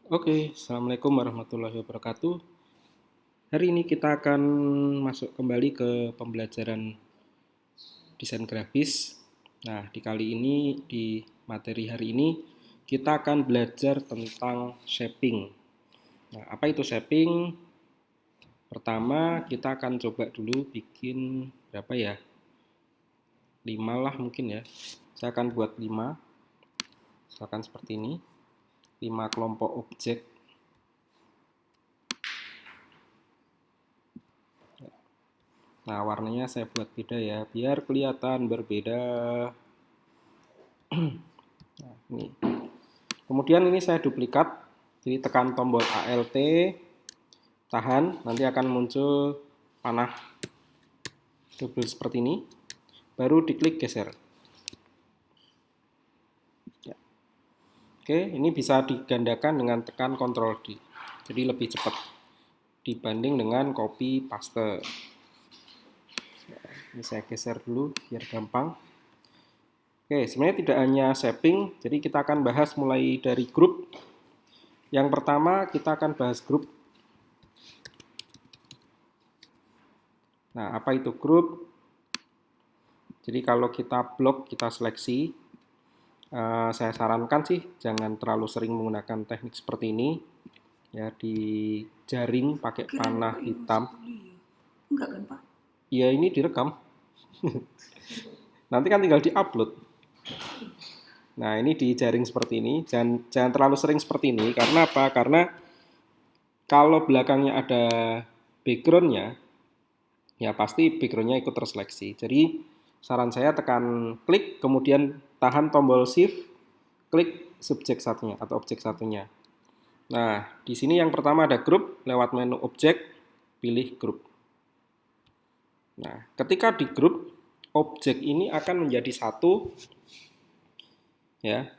Oke, Assalamualaikum warahmatullahi wabarakatuh. Hari ini kita akan masuk kembali ke pembelajaran desain grafis. Nah, di kali ini, di materi hari ini, kita akan belajar tentang shaping. Nah, apa itu shaping? Pertama, kita akan coba dulu bikin berapa ya? 5 lah mungkin ya. Saya akan buat 5, misalkan seperti ini. 5 kelompok objek. Nah, warnanya saya buat beda ya, biar kelihatan berbeda. Nah, ini. Kemudian ini saya duplikat, jadi tekan tombol ALT, tahan, nanti akan muncul panah double seperti ini, baru diklik geser. Ya. Oke, ini bisa digandakan dengan tekan Ctrl D, jadi lebih cepat dibanding dengan copy paste. Ini saya geser dulu biar gampang. Oke, sebenarnya tidak hanya shaping, jadi kita akan bahas mulai dari grup. Yang pertama kita akan bahas grup. Nah, apa itu grup? Jadi kalau kita blok, kita seleksi, saya sarankan sih jangan terlalu sering menggunakan teknik seperti ini. Ya, di jaring pakai panah hitam. Enggak kan, Pak? Ya, ini direkam. Nanti kan tinggal diupload. Nah, ini di jaring seperti ini. Jangan terlalu sering seperti ini. Karena apa? Karena kalau belakangnya ada backgroundnya, ya pasti backgroundnya ikut terseleksi. Jadi saran saya tekan klik, kemudian tahan tombol shift, klik subjek satunya atau objek satunya. Nah, di sini yang pertama ada grup, lewat menu objek, pilih grup. Nah, ketika di grup, objek ini akan menjadi satu, ya.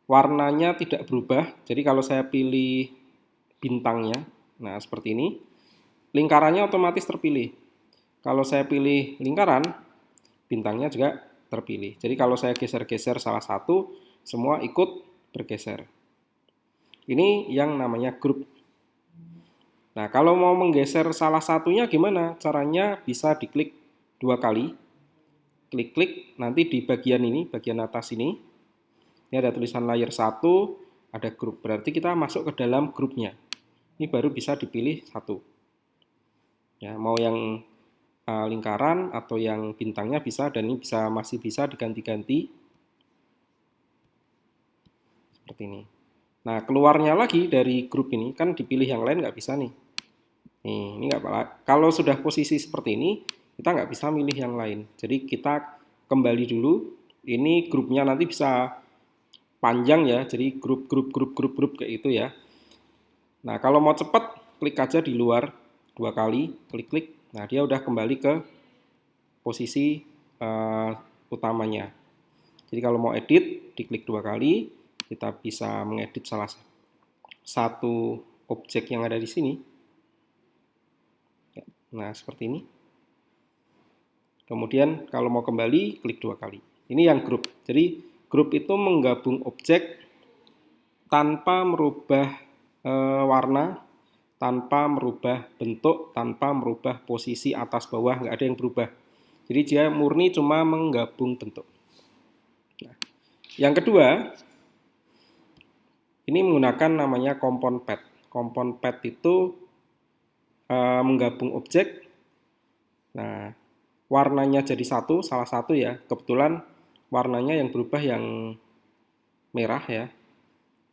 Warnanya tidak berubah. Jadi kalau saya pilih bintangnya, nah seperti ini, lingkarannya otomatis terpilih. Kalau saya pilih lingkaran, bintangnya juga terpilih. Jadi kalau saya geser-geser salah satu, semua ikut bergeser. Ini yang namanya grup. Nah, kalau mau menggeser salah satunya gimana? Caranya bisa diklik 2 kali. Klik-klik, nanti di bagian ini, bagian atas ini, ini ada tulisan layer 1, ada grup. Berarti kita masuk ke dalam grupnya. Ini baru bisa dipilih satu. Ya, mau yang lingkaran atau yang bintangnya bisa, dan ini masih bisa diganti-ganti seperti ini. Nah, keluarnya lagi dari grup ini kan dipilih yang lain nggak bisa nih. Nih, ini nggak apa. Kalau sudah posisi seperti ini, kita nggak bisa milih yang lain. Jadi kita kembali dulu. Ini grupnya nanti bisa panjang ya. Jadi grup kayak itu ya. Nah, kalau mau cepat, klik aja di luar 2 kali, klik-klik. Nah, dia udah kembali ke posisi utamanya. Jadi kalau mau edit, diklik 2 kali, kita bisa mengedit salah satu objek yang ada di sini. Nah, seperti ini. Kemudian kalau mau kembali, klik 2 kali. Ini yang grup. Jadi grup itu menggabung objek tanpa merubah warna, tanpa merubah bentuk, tanpa merubah posisi atas bawah, nggak ada yang berubah. Jadi dia murni cuma menggabung bentuk. Nah, yang kedua, ini menggunakan namanya kompon pad. Kompon pad itu menggabung objek. Nah, warnanya jadi satu, salah satu ya. Kebetulan warnanya yang berubah yang merah ya.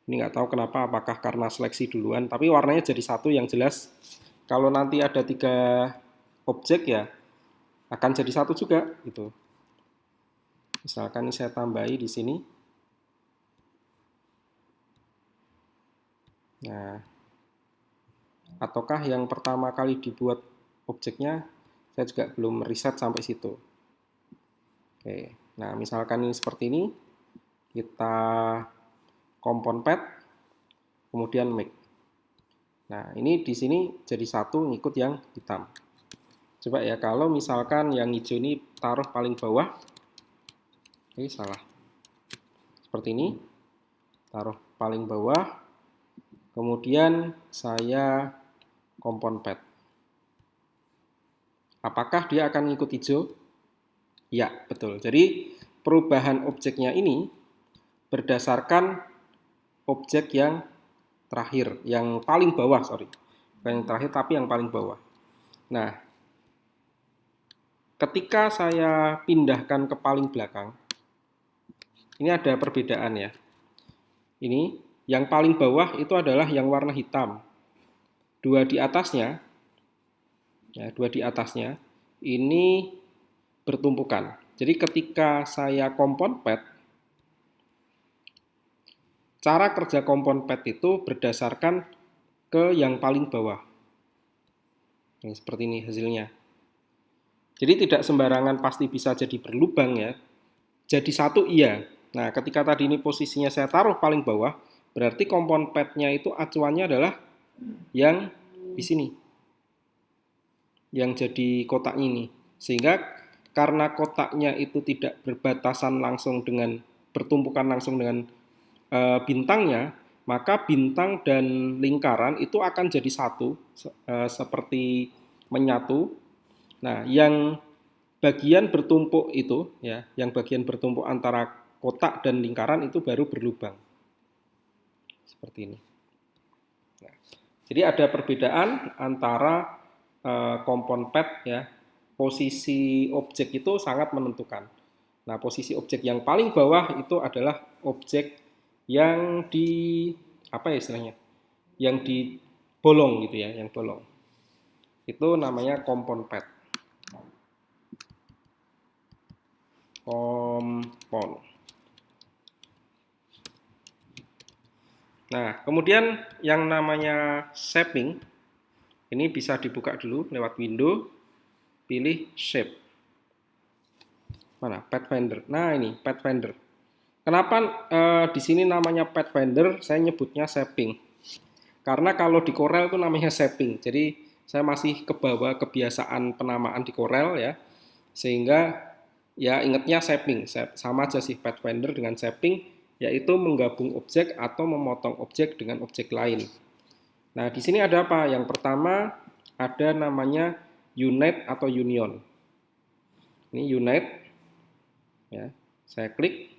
Ini nggak tahu kenapa, apakah karena seleksi duluan. Tapi warnanya jadi satu yang jelas. Kalau nanti ada 3 objek ya, akan jadi satu juga gitu. Misalkan ini saya tambahi di sini. Nah, ataukah yang pertama kali dibuat objeknya, saya juga belum riset sampai situ. Oke, nah misalkan ini seperti ini, kita kompon pad, kemudian make. Nah, ini di sini jadi satu ngikut yang hitam. Coba ya, kalau misalkan yang hijau ini taruh paling bawah, salah. Seperti ini, taruh paling bawah, Kemudian saya kompon pet. Apakah dia akan ngikut hijau? Ya, betul. Jadi perubahan objeknya ini berdasarkan objek yang terakhir, yang paling bawah, sorry. Bukan yang terakhir, tapi yang paling bawah. Nah, ketika saya pindahkan ke paling belakang, ini ada perbedaan ya. Ini, yang paling bawah itu adalah yang warna hitam. Dua di atasnya, ini bertumpukan. Jadi ketika saya kompon pet, cara kerja kompon pet itu berdasarkan ke yang paling bawah. Ini seperti ini hasilnya. Jadi tidak sembarangan pasti bisa jadi berlubang ya. Jadi satu iya. Nah, ketika tadi ini posisinya saya taruh paling bawah, berarti kompon petnya itu acuannya adalah yang di sini. Yang jadi kotaknya ini. Sehingga karena kotaknya itu tidak berbatasan langsung dengan, bertumpukan langsung dengan bintangnya, maka bintang dan lingkaran itu akan jadi satu, seperti menyatu. Nah, yang bagian bertumpuk itu, ya, yang bagian bertumpuk antara kotak dan lingkaran itu baru berlubang. Seperti ini. Nah, jadi ada perbedaan antara kompon pet, ya. Posisi objek itu sangat menentukan. Nah, posisi objek yang paling bawah itu adalah objek yang di apa ya istilahnya? Yang di bolong gitu ya, yang bolong. Itu namanya kompon pet. Kompon. Nah, kemudian yang namanya shaping, ini bisa dibuka dulu lewat window, pilih shape. Mana? Pathfinder. Nah, ini Pathfinder. Kenapa di sini namanya Pathfinder, saya nyebutnya shaping. Karena kalau di Corel itu namanya shaping. Jadi saya masih kebawa kebiasaan penamaan di Corel ya. Sehingga ya ingatnya shaping. Sama aja sih Pathfinder dengan shaping, yaitu menggabung objek atau memotong objek dengan objek lain. Nah, di sini ada apa? Yang pertama ada namanya unite atau union. Ini unite. Ya, saya klik.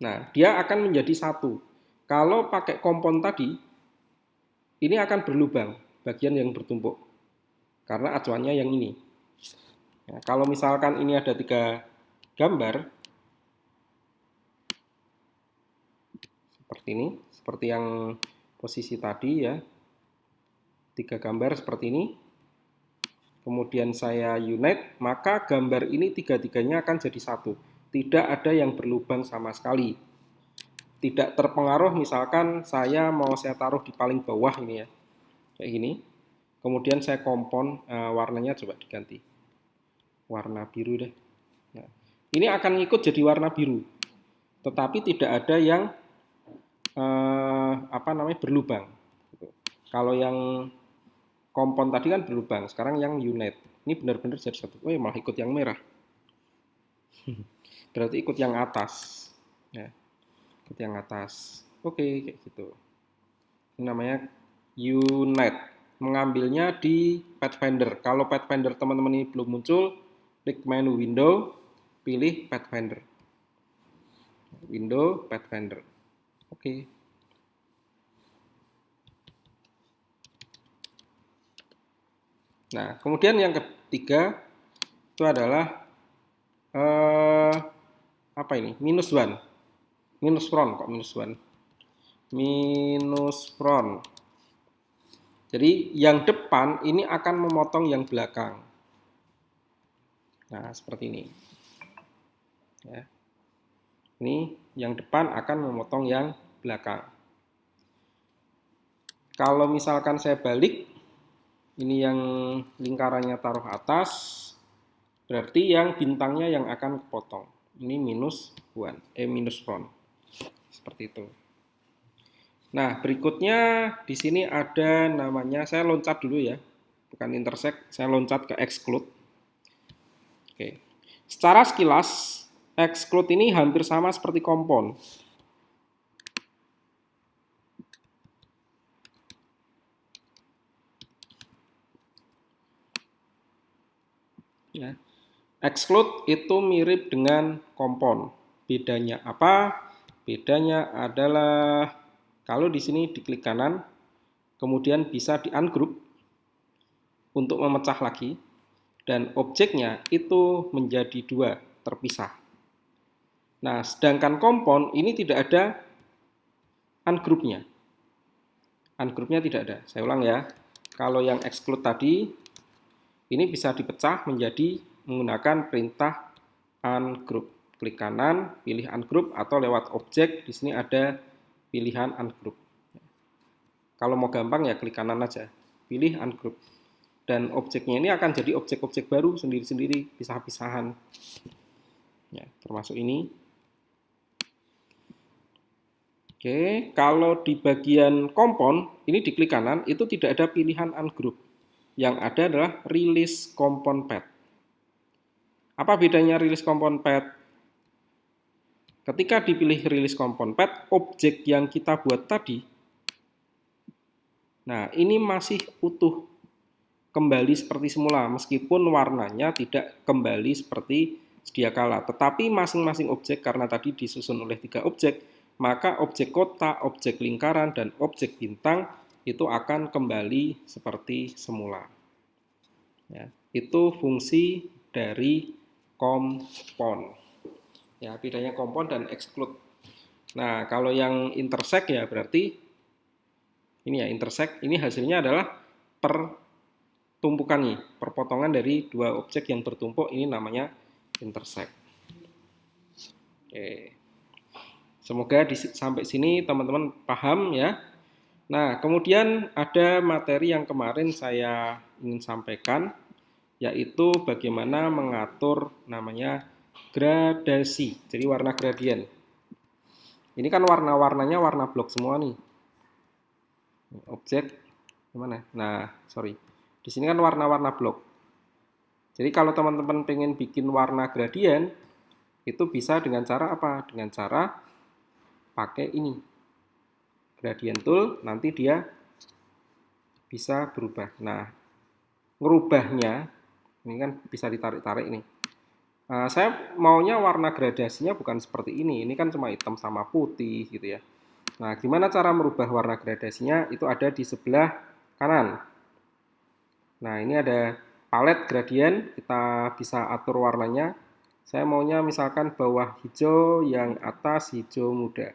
Nah, dia akan menjadi satu. Kalau pakai kompon tadi, ini akan berlubang bagian yang bertumpuk. Karena acuannya yang ini. Nah, kalau misalkan ini ada 3 gambar, seperti ini, seperti yang posisi tadi ya, 3 gambar seperti ini. Kemudian saya unite, maka gambar ini 3-tiganya akan jadi satu. Tidak ada yang berlubang sama sekali. Tidak terpengaruh misalkan saya taruh di paling bawah ini ya, kayak gini. Kemudian saya kompon, warnanya coba diganti. Warna biru deh. Nah, ini akan ngikut jadi warna biru. Tetapi tidak ada yang berlubang. Kalau yang kompon tadi kan berlubang, sekarang yang unite. Ini benar-benar jadi satu. Oh, malah ikut yang merah. Berarti ikut yang atas. Ya, ikut yang atas. Oke, kayak gitu. Ini namanya unite. Mengambilnya di Pathfinder. Kalau Pathfinder teman-teman ini belum muncul, klik menu window, pilih Pathfinder. Window, Pathfinder. Oke. Nah, kemudian yang ketiga itu adalah apa ini? -1. Minus front kok -1. Minus front. Jadi yang depan ini akan memotong yang belakang. Nah, seperti ini. Ya. Ini yang depan akan memotong yang belakang. Kalau misalkan saya balik, ini yang lingkarannya taruh atas, berarti yang bintangnya yang akan kepotong. Ini minus front. Seperti itu. Nah, berikutnya di sini ada namanya, saya loncat dulu ya. Bukan intersect, saya loncat ke exclude. Oke. Secara sekilas, exclude ini hampir sama seperti kompon. Ya. Exclude itu mirip dengan kompon. Bedanya apa? Bedanya adalah kalau di sini diklik kanan, kemudian bisa di ungroup untuk memecah lagi, dan objeknya itu menjadi dua, terpisah. Nah, sedangkan kompon ini tidak ada ungroupnya. Ungroupnya tidak ada. Saya ulang ya. Kalau yang exclude tadi, ini bisa dipecah menjadi menggunakan perintah ungroup. Klik kanan, pilih ungroup, atau lewat objek, di sini ada pilihan ungroup. Kalau mau gampang ya klik kanan aja, pilih ungroup. Dan objeknya ini akan jadi objek-objek baru sendiri-sendiri, pisah-pisahan. Ya, termasuk ini. Oke, kalau di bagian kompon, ini diklik kanan, itu tidak ada pilihan ungroup. Yang ada adalah release kompon path. Apa bedanya release kompon path? Ketika dipilih release kompon path, objek yang kita buat tadi, nah ini masih utuh, kembali seperti semula, meskipun warnanya tidak kembali seperti sedia kala. Tetapi masing-masing objek, karena tadi disusun oleh 3 objek, maka objek kotak, objek lingkaran, dan objek bintang itu akan kembali seperti semula. Ya, itu fungsi dari kompon. Ya, bedanya kompon dan exclude. Nah, kalau yang intersect ya berarti ini ya, intersect ini hasilnya adalah pertumpukan nih, perpotongan dari dua objek yang bertumpuk, ini namanya intersect. Oke. Semoga sampai sini teman-teman paham ya. Nah, kemudian ada materi yang kemarin saya ingin sampaikan, yaitu bagaimana mengatur namanya gradasi, jadi warna gradien. Ini kan warna-warnanya warna blok semua nih. Objek gimana? Nah, sorry. Di sini kan warna-warna blok. Jadi kalau teman-teman pengen bikin warna gradien, itu bisa dengan cara apa? Dengan cara pakai ini. Gradient tool, nanti dia bisa berubah. Nah, ngerubahnya, ini kan bisa ditarik-tarik nih. Saya maunya warna gradasinya bukan seperti ini kan cuma hitam sama putih gitu ya. Nah, gimana cara merubah warna gradasinya? Itu ada di sebelah kanan. Nah, ini ada palet gradien, kita bisa atur warnanya. Saya maunya misalkan bawah hijau, yang atas hijau muda.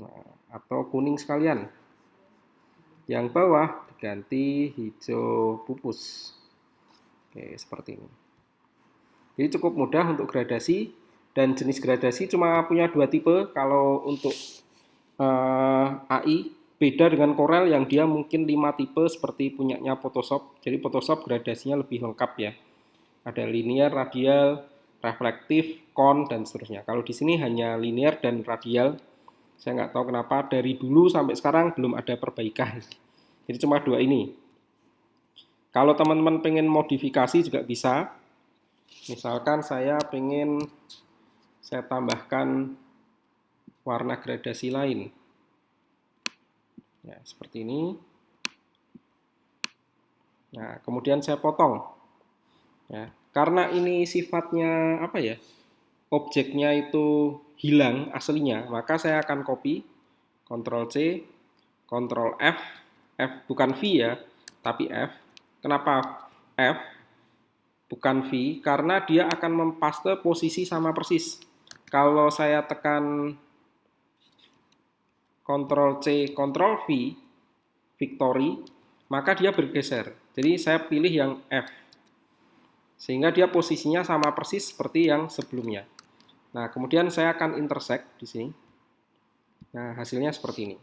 Nah, atau kuning sekalian. Yang bawah diganti hijau pupus. Oke, seperti ini. Jadi cukup mudah untuk gradasi, dan jenis gradasi cuma punya 2 tipe. Kalau untuk AI beda dengan Corel yang dia mungkin 5 tipe seperti punyanya Photoshop. Jadi Photoshop gradasinya lebih lengkap ya. Ada linear, radial, reflektif, con, dan seterusnya. Kalau di sini hanya linear dan radial. Saya nggak tahu kenapa dari dulu sampai sekarang belum ada perbaikan. Jadi cuma 2 ini. Kalau teman-teman pengen modifikasi juga bisa. Misalkan saya pengen saya tambahkan warna gradasi lain. Ya, seperti ini. Nah, kemudian saya potong. Ya, karena ini sifatnya apa ya? Objeknya itu hilang aslinya, maka saya akan copy, Ctrl C, Ctrl F, F bukan V ya, tapi F. Kenapa F? Bukan V, karena dia akan mempaste posisi sama persis. Kalau saya tekan Ctrl C, Ctrl V, Victory, maka dia bergeser. Jadi saya pilih yang F. Sehingga dia posisinya sama persis seperti yang sebelumnya. Nah, kemudian saya akan intersect di sini. Nah, hasilnya seperti ini.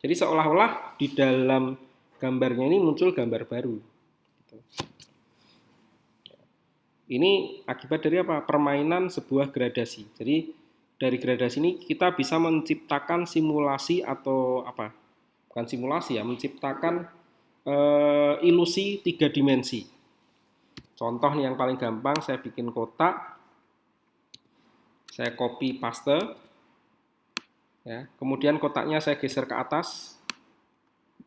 Jadi seolah-olah di dalam gambarnya ini muncul gambar baru. Ini akibat dari apa? Permainan sebuah gradasi. Jadi dari gradasi ini kita bisa menciptakan simulasi atau apa? Bukan simulasi ya, menciptakan ilusi 3 dimensi. Contoh nih yang paling gampang, saya bikin kotak, saya copy paste, ya. Kemudian kotaknya saya geser ke atas,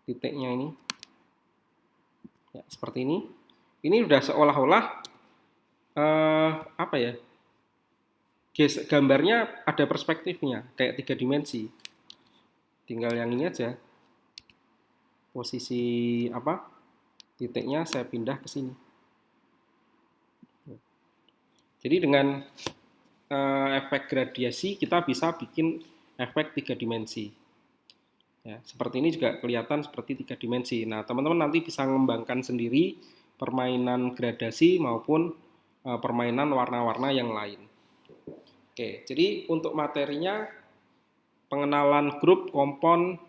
titiknya ini, ya, seperti ini. ini udah seolah-olah apa ya? Gambarnya ada perspektifnya, kayak 3 dimensi. Tinggal yang ini aja. Posisi apa? Titiknya saya pindah ke sini. Jadi dengan efek gradiasi kita bisa bikin efek 3 dimensi. Ya, seperti ini juga kelihatan seperti 3 dimensi. Nah, teman-teman nanti bisa mengembangkan sendiri permainan gradasi maupun permainan warna-warna yang lain. Oke, jadi untuk materinya pengenalan grup, kompon,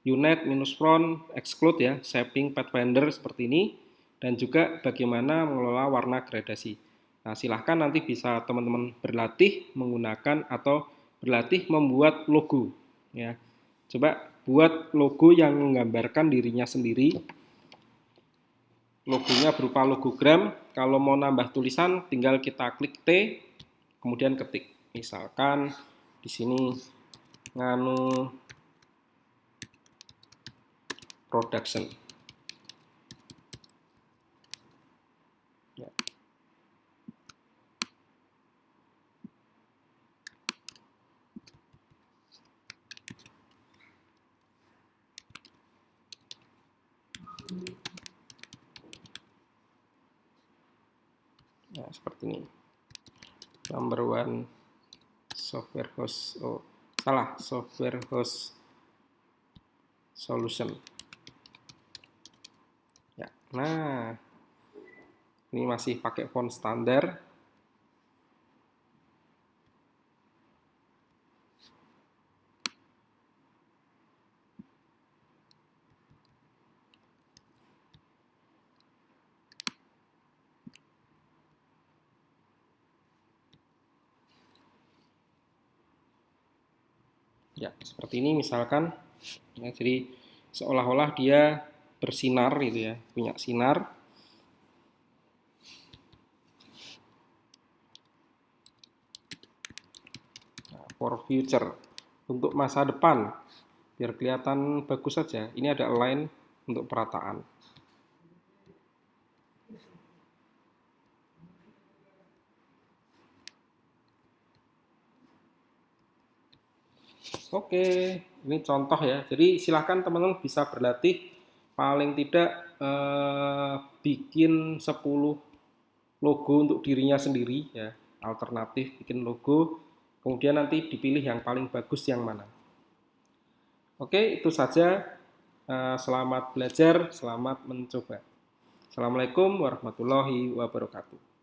unit, minus front, exclude ya, shaping, pathfinder seperti ini, dan juga bagaimana mengelola warna gradasi. Nah, silahkan nanti bisa teman-teman berlatih menggunakan atau berlatih membuat logo. Ya, coba buat logo yang menggambarkan dirinya sendiri. Logonya berupa logogram. Kalau mau nambah tulisan, tinggal kita klik T, kemudian ketik. Misalkan di sini Nganu Production. Ya. Nah, seperti ini. Number one software host. Oh, salah, software host solution. Ya, nah, ini masih pakai font standar. Ya, seperti ini misalkan. Ya, jadi seolah-olah dia bersinar gitu ya, punya sinar. Nah, for future, untuk masa depan, biar kelihatan bagus saja. Ini ada align untuk perataan. Oke, ini contoh ya. Jadi silahkan teman-teman bisa berlatih paling tidak bikin 10 logo untuk dirinya sendiri ya. Alternatif bikin logo, kemudian nanti dipilih yang paling bagus yang mana. Oke, itu saja. Selamat belajar, selamat mencoba. Assalamualaikum warahmatullahi wabarakatuh.